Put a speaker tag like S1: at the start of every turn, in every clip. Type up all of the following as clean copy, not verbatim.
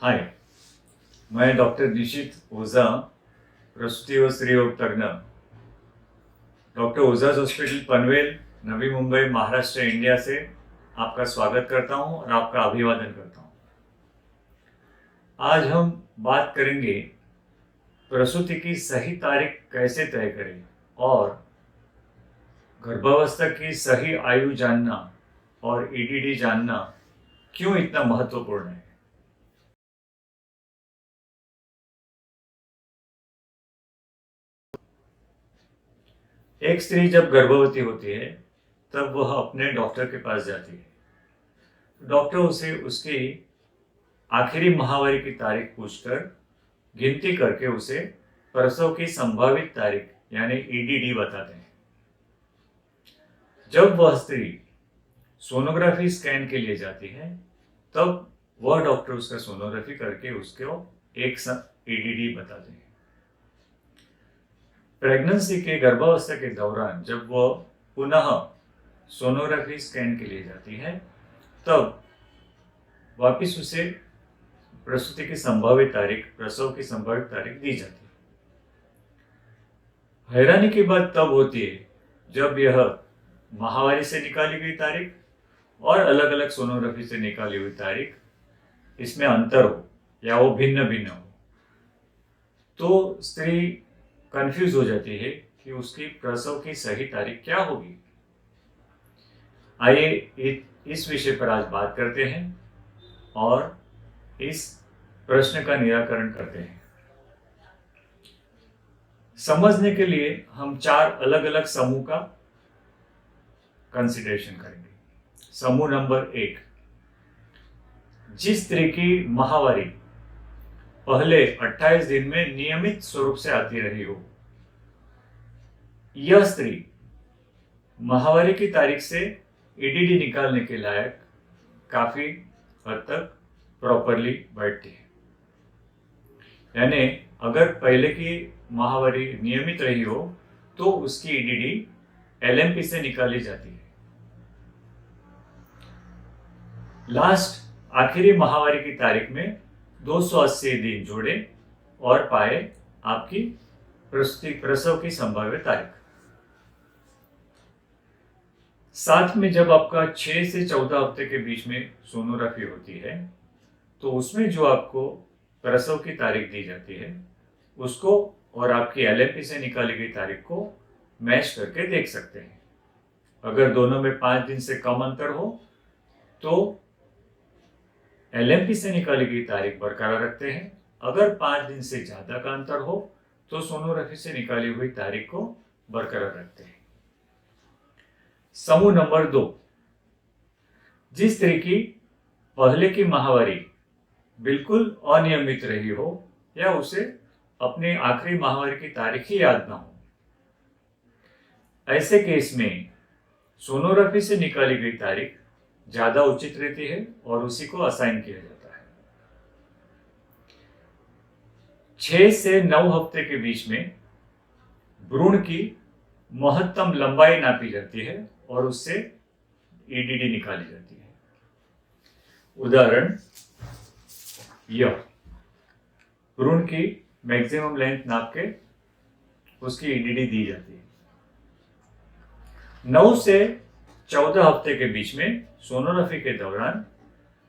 S1: हाय, मैं डॉक्टर निशित ओझा, प्रसूति व स्त्रीरोग तज्ञ, doctor ओझाज hospital Panvel, Navi Mumbai, Maharashtra, India से आपका स्वागत करता हूं और आपका अभिवादन करता हूं। आज हम बात करेंगे प्रसूति की सही तारीख कैसे तय करें और गर्भावस्था की सही आयु जानना और ईडीडी जानना क्यों इतना महत्वपूर्ण है। एक स्त्री जब गर्भवती होती है तब वह अपने डॉक्टर के पास जाती है। डॉक्टर उसे उसकी आखिरी माहवारी की तारीख पूछकर गिनती करके उसे प्रसव की संभावित तारीख यानी ईडीडी बताते हैं। जब वह स्त्री सोनोग्राफी स्कैन के लिए जाती है तब वह डॉक्टर उसका सोनोग्राफी करके उसको एक ईडीडी बताते हैं। प्रेगनेंसी के गर्भावस्था के दौरान जब वह पुनः सोनोग्राफी स्कैन के लिए जाती है तब वापिस उसे प्रसूति की संभावित तारीख, प्रसव की संभावित तारीख दी जाती है। हैरानी की बात तब होती है जब यह माहवारी से निकाली गई तारीख और अलग अलग सोनोग्राफी से निकाली हुई तारीख इसमें अंतर हो या वो भिन्न भिन्न हो, तो स्त्री कंफ्यूज हो जाती है कि उसकी प्रसव की सही तारीख क्या होगी। आइए इस विषय पर आज बात करते हैं और इस प्रश्न का निराकरण करते हैं। समझने के लिए हम 4 अलग अलग समूह का कंसिडरेशन करेंगे। समूह नंबर 1, जिस स्त्री की माहवारी पहले 28 दिन में नियमित स्वरूप से आती रही हो, यह स्त्री माहवारी की तारीख से ईडीडी निकालने के लायक काफी हद तक प्रॉपरली बैठती है। यानी अगर पहले की माहवारी नियमित रही हो तो उसकी ईडीडी एलएमपी से निकाली जाती है। लास्ट आखिरी माहवारी की तारीख में 280 दिन जोड़े और पाए आपकी प्रसव की संभाव्य तारीख। साथ में जब आपका 6 से 14 हफ्ते के बीच में सोनोग्राफी होती है तो उसमें जो आपको प्रसव की तारीख दी जाती है उसको और आपकी एलएमपी से निकाली गई तारीख को मैच करके देख सकते हैं। अगर दोनों में 5 दिन से कम अंतर हो तो एलएमपी से निकाली गई तारीख बरकरार रखते हैं। अगर 5 दिन से ज्यादा का अंतर हो तो सोनोग्राफी से निकाली हुई तारीख को बरकरार रखते हैं। समूह नंबर 2, जिस स्त्री की पहले की माहवारी बिल्कुल अनियमित रही हो या उसे अपने आखिरी माहवारी की तारीख ही याद ना हो, ऐसे केस में सोनोग्राफी से निकाली गई तारीख ज्यादा उचित रहती है और उसी को असाइन किया जाता है। 6 से 9 हफ्ते के बीच में भ्रूण की महत्तम लंबाई नापी जाती है और उससे ईडीडी निकाली जाती है। उदाहरण, यह भ्रूण की मैक्सिमम लेंथ नाप के उसकी ईडीडी दी जाती है। 9 से 14 हफ्ते के बीच में सोनोग्राफी के दौरान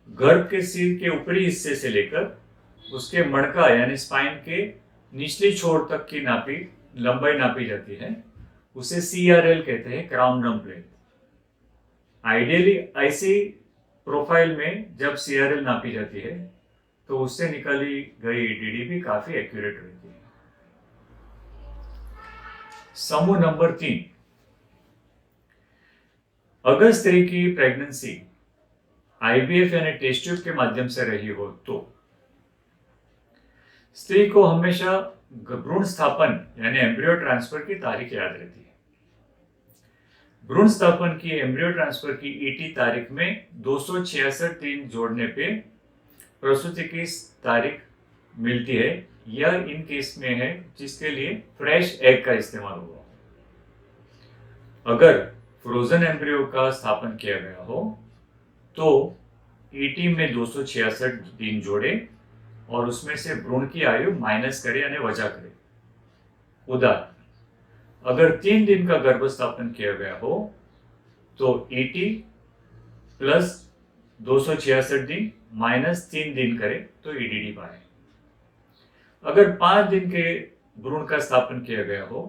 S1: गर्भ के सिर के ऊपरी हिस्से से लेकर उसके मणका यानी स्पाइन के निचली छोर तक की लंबाई नापी जाती है। उसे CRL कहते हैं, क्राउन रम्प लेंथ। आइडियली ऐसी प्रोफाइल में जब CRL नापी जाती है तो उससे निकाली गई ईडीडी भी काफी एक्यूरेट रहती है। समूह नंबर 3, अगर स्त्री की प्रेगनेंसी IVF यानी टेस्ट ट्यूब के माध्यम से रही हो तो स्त्री को हमेशा भ्रूण स्थापन यानी एम्ब्रियो ट्रांसफर की तारीख याद रहती है। भ्रूण स्थापन की एम्ब्रियो ट्रांसफर की ईटी तारीख में 266 दिन जोड़ने पे प्रसूति की तारीख मिलती है। यह इन केस में है जिसके लिए फ्रेश एग का इस्तेमाल हुआ। अगर फ्रोजन एम्ब्रियो का स्थापन किया गया हो तो ईटी में 266 दिन जोड़े और उसमें से भ्रूण की आयु माइनस करे यानी वजा करे। उदाहरण, अगर 3 दिन का गर्भ स्थापन किया गया हो तो ET प्लस 266 दिन माइनस 3 दिन करे तो EDD पाए। अगर 5 दिन के भ्रूण का स्थापन किया गया हो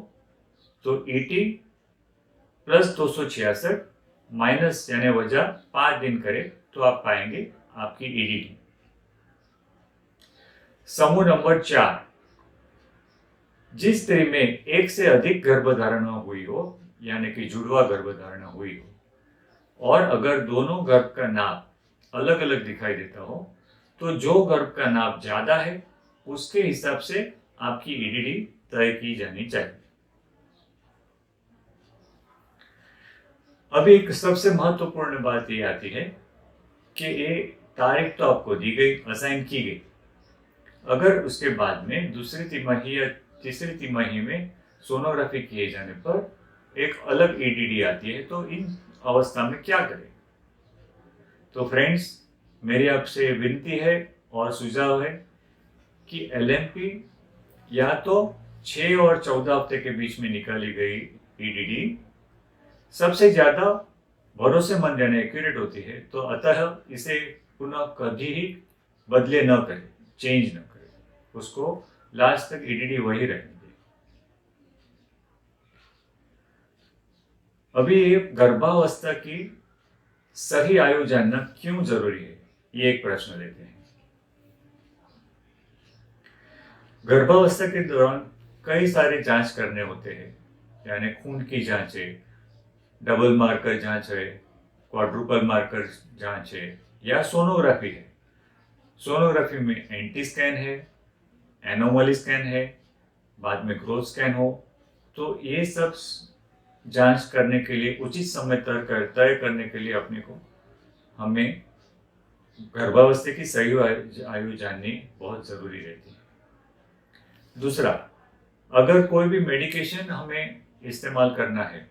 S1: तो ET प्लस 266 माइनस यानी वजह 5 दिन करे तो आप पाएंगे आपकी EDD। समूह नंबर 4, जिस स्त्री में एक से अधिक गर्भधारणा हुई हो यानी कि जुड़वा गर्भधारणा हुई हो और अगर दोनों गर्भ का नाप अलग अलग दिखाई देता हो तो जो गर्भ का नाप ज्यादा है उसके हिसाब से आपकी EDD तय की जानी चाहिए। अभी एक सबसे महत्वपूर्ण बात ये आती है कि ये तारीख तो आपको दी गई, असाइन की गई, अगर उसके बाद में दूसरी तिमाही या तीसरी तिमाही में सोनोग्राफी किए जाने पर एक अलग EDD आती है तो इन अवस्था में क्या करें। तो फ्रेंड्स, मेरी आपसे विनती है और सुझाव है कि LMP या तो 6 और 14 हफ्ते के बीच में निकाली गई EDD सबसे ज्यादा भरोसेमंद यानी एक्यूरेट होती है, तो अतः इसे पुनः कभी ही बदले न करें, चेंज न करें, उसको लास्ट तक EDD वही रहने दें। अभी ये गर्भावस्था की सही आयु जानना क्यों जरूरी है, ये एक प्रश्न लेते हैं। गर्भावस्था के दौरान कई सारे जांच करने होते हैं, यानी खून की जांच है, डबल मार्कर जांच है, क्वाड्रुपल मार्कर जांच है या सोनोग्राफी है। सोनोग्राफी में एंटी स्कैन है, एनोमली स्कैन है, बाद में ग्रोथ स्कैन हो, तो ये सब जांच करने के लिए उचित समय तय करने के लिए हमें गर्भावस्था की सही आयु जाननी बहुत जरूरी रहती है। दूसरा, अगर कोई भी मेडिकेशन हमें इस्तेमाल करना है,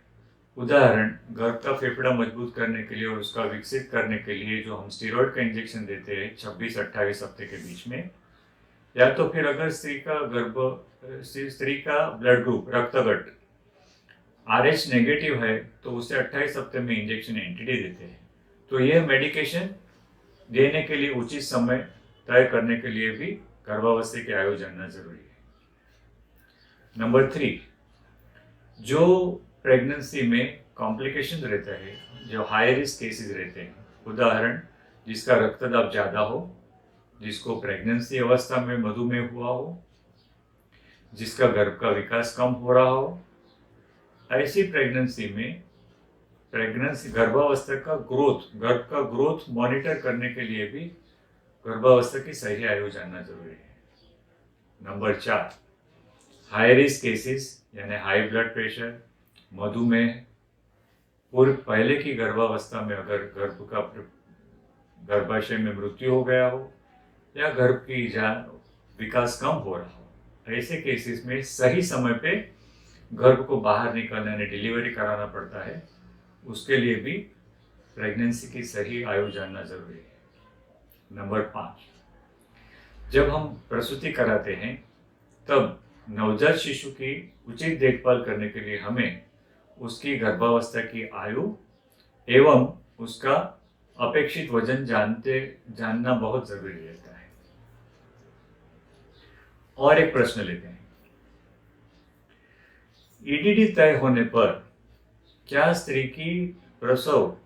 S1: उदाहरण गर्भ का फेफड़ा मजबूत करने के लिए और उसका विकसित करने के लिए जो हम स्टेरॉइड का इंजेक्शन देते हैं 26-28 हफ्ते के बीच में, या तो फिर अगर स्त्री का ब्लड ग्रुप रक्तगट RH नेगेटिव है तो उसे 28 हफ्ते में इंजेक्शन एंटीडी देते हैं, तो यह मेडिकेशन देने के लिए उचित समय तय करने के लिए भी गर्भावस्था की आयु जानना जरूरी है। नंबर 3, जो प्रेगनेंसी में कॉम्प्लिकेशन रहता है, जो हाई रिस्क केसेस रहते हैं, उदाहरण जिसका रक्तदाब ज़्यादा हो, जिसको प्रेगनेंसी अवस्था में मधुमेह हुआ हो, जिसका गर्भ का विकास कम हो रहा हो, ऐसी प्रेगनेंसी में गर्भावस्था का गर्भ का ग्रोथ मॉनिटर करने के लिए भी गर्भावस्था की सही आयु जानना जरूरी है। नंबर 4, हाई रिस्क केसेस यानी हाई ब्लड प्रेशर, मधुमेह, पहले की गर्भावस्था में अगर गर्भाशय में मृत्यु हो गया हो या गर्भ की विकास कम हो रहा हो, ऐसे केसेस में सही समय पे गर्भ को बाहर निकालने यानी डिलीवरी कराना पड़ता है, उसके लिए भी प्रेगनेंसी की सही आयु जानना जरूरी है। नंबर 5, जब हम प्रसूति कराते हैं तब नवजात शिशु की उचित देखभाल करने के लिए हमें उसकी गर्भावस्था की आयु एवं उसका अपेक्षित वजन जानना बहुत जरूरी रहता है। और एक प्रश्न लेते हैं, EDD तय होने पर क्या स्त्री की प्रसव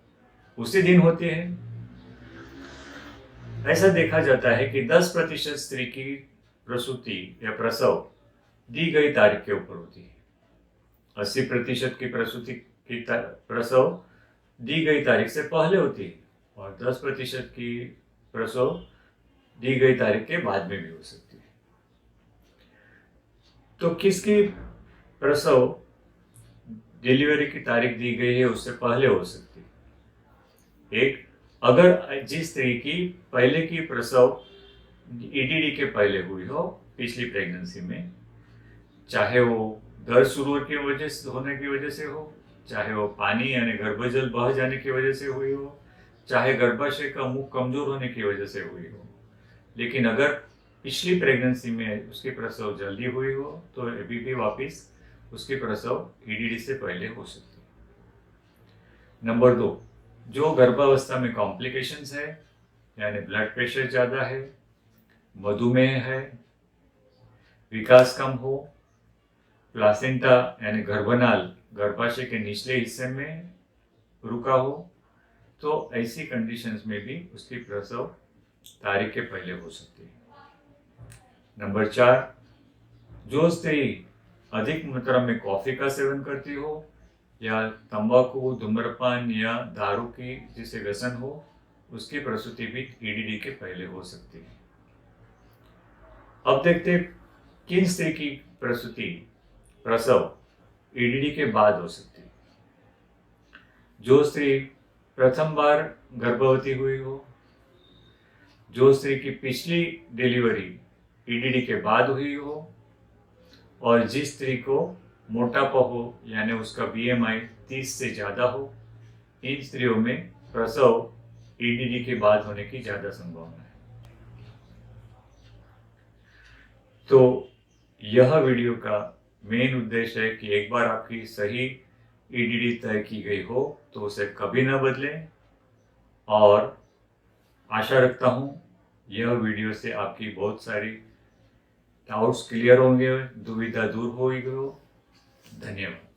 S1: उसी दिन होती है? ऐसा देखा जाता है कि 10% स्त्री की प्रसूति या प्रसव दी गई तारीख के ऊपर होती है, 80% की प्रसूति की प्रसव दी गई तारीख से पहले होती है और 10% की प्रसव दी गई तारीख के बाद में भी हो सकती है। तो किसकी प्रसव डिलीवरी की तारीख दी गई है उससे पहले हो सकती है? एक, अगर जिस स्त्री की पहले की प्रसव EDD के पहले हुई हो पिछली प्रेगनेंसी में, चाहे वो दर्द शुरू होने की वजह से हो, चाहे वो पानी यानी गर्भजल बह जाने की वजह से हुई हो, चाहे गर्भाशय का मुख कमजोर होने की वजह से हुई हो, लेकिन अगर पिछली प्रेगनेंसी में उसकी प्रसव जल्दी हुई हो तो अभी भी वापस उसकी प्रसव ईडीडी से पहले हो सकती है। नंबर 2, जो गर्भावस्था में कॉम्प्लिकेशंस है, यानी ब्लड प्रेशर ज़्यादा है, मधुमेह है, विकास कम हो, प्लासेंटा यानी गर्भनाल गर्भाशय के निचले हिस्से में रुका हो, तो ऐसी कंडीशंस में भी उसकी प्रसव तारीख के पहले हो सकती है। नंबर 4, जो स्त्री अधिक मात्रा में कॉफी का सेवन करती हो या तंबाकू, धूम्रपान या दारू की जिसे व्यसन हो, उसकी प्रसूति भी ईडीडी के पहले हो सकती है। अब देखते हैं किन स्त्री की प्रसव ईडीडी के बाद हो सकती है। जो स्त्री प्रथम बार गर्भवती हुई हो, जो स्त्री की पिछली डिलीवरी ईडीडी के बाद हुई हो, और जिस स्त्री को मोटापा हो यानी उसका बीएमआई 30 से ज़्यादा हो, इन स्त्रियों में प्रसव ईडीडी के बाद होने की ज़्यादा संभावना है। तो यह वीडियो का मेन उद्देश्य है कि एक बार आपकी सही ईडीडी तय की गई हो तो उसे कभी न बदलें, और आशा रखता हूँ यह वीडियो से आपकी बहुत सारी डाउट्स क्लियर होंगे, दुविधा दूर होगी। धन्यवाद।